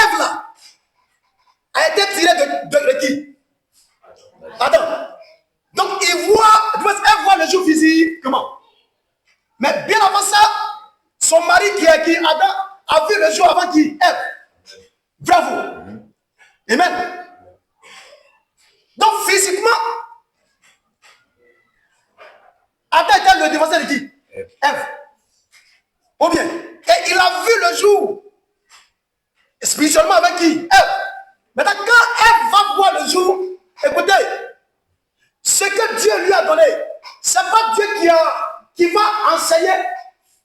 Ève là a été tirée de qui? Adam. Donc Ève voit le jour physiquement. Mais bien avant ça, son mari qui est qui? Adam a vu le jour avant qui? Ève. Bravo. Amen. Donc physiquement, Adam était le défenseur de qui? Ève. Ou bien, et il a vu le jour spirituellement avec qui? Ève. Maintenant, quand Ève va voir le jour, écoutez, ce que Dieu lui a donné, ce n'est pas Dieu qui va enseigner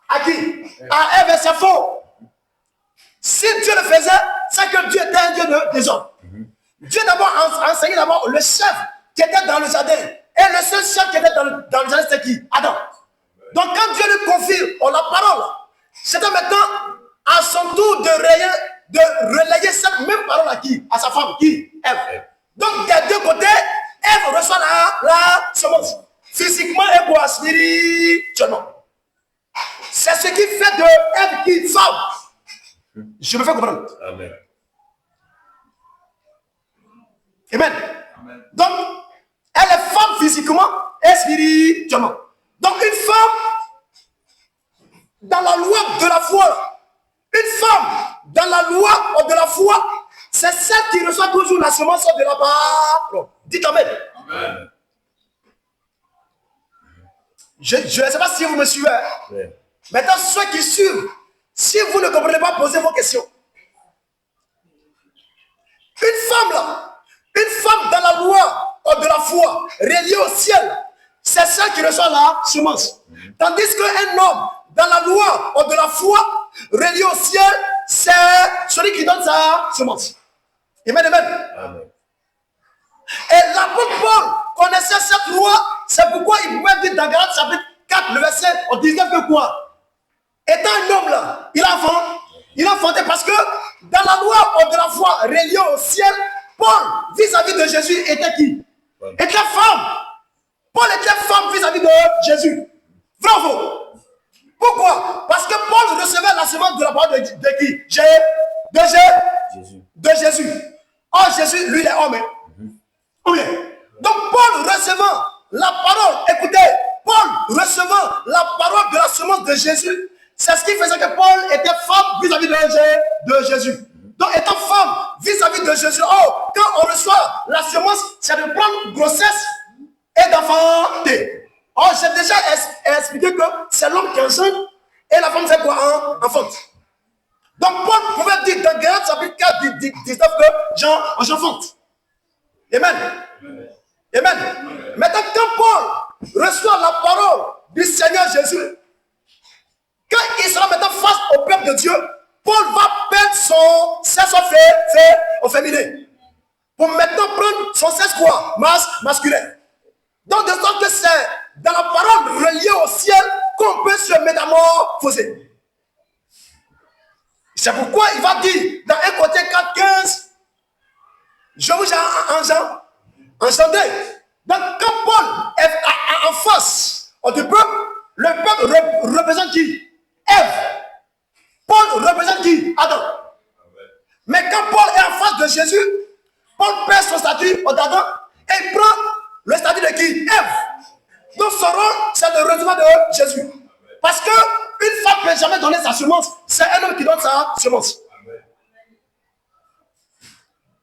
à qui? À Ève, c'est faux. Si Dieu le faisait, c'est que Dieu était un Dieu des hommes. Dieu d'abord enseignait d'abord le chef qui était dans le jardin. Et le seul chef qui était dans le jardin, c'était qui? Adam. Donc quand Dieu lui confie la parole, c'était maintenant à son tour de relayer cette même parole à qui? À sa femme, qui? Ève. Donc des deux côtés, Ève reçoit la semence. Physiquement et pour spirituellement. C'est ce qui fait de Ève qui femme. Je me fais comprendre. Amen. Amen. Donc, elle est femme physiquement et spirituellement. Donc, une femme dans la loi de la foi, une femme dans la loi de la foi, c'est celle qui reçoit toujours la semence de la parole. Dites Amen. Amen. Je ne sais pas si vous me suivez. Amen. Maintenant, ceux qui suivent, si vous ne comprenez pas, posez vos questions. Une femme là, une femme dans la loi de la foi, reliée au ciel, c'est celle qui reçoit la semence. Tandis qu'un homme dans la loi de la foi, relié au ciel, c'est celui qui donne sa semence. Amen, amen. Amen. Et l'apôtre Paul connaissait cette loi, c'est pourquoi il pouvait dire dans Galates chapitre 4, le verset 19 que quoi? Étant un homme là, il a enfanté parce que dans la loi de la foi reliée au ciel, Paul vis-à-vis de Jésus était qui? Était femme. Paul était femme vis-à-vis de Jésus. Bravo. Pourquoi? Parce que Paul recevait la semence de la parole de qui? De Jésus. Oh, Jésus, lui, il est homme. Oui. Donc, Paul recevant la parole, écoutez, Paul recevant la parole de la semence de Jésus, c'est ce qui faisait que Paul était femme vis-à-vis de Jésus. Donc, étant femme vis-à-vis de Jésus, oh, quand on reçoit la semence, c'est de prendre grossesse et d'enfanter. Oh, j'ai déjà expliqué que c'est l'homme qui enceinte et la femme fait quoi? Enfante. Donc, Paul pouvait dire dans Galates chapitre 4, 19 que j'enfante. Amen. Amen. Maintenant, quand Paul reçoit la parole du Seigneur Jésus, quand il sera maintenant face au peuple de Dieu, Paul va perdre son sexe au féminin. Pour maintenant prendre son sexe quoi? Masculin. Donc de sorte que c'est dans la parole reliée au ciel qu'on peut se métamorphoser. C'est pourquoi il va dire dans 1 Corinthiens 4, 15, je vous ai engendré. Donc quand Paul est en face du peuple, le peuple représente qui? Ève. Paul représente qui? Adam. Mais quand Paul est en face de Jésus, Paul perd son statut d'Adam et il prend le statut de qui? Ève. Donc son rôle, c'est le recevoir de Jésus. Parce qu'une femme ne peut jamais donner sa semence, c'est un homme qui donne sa semence.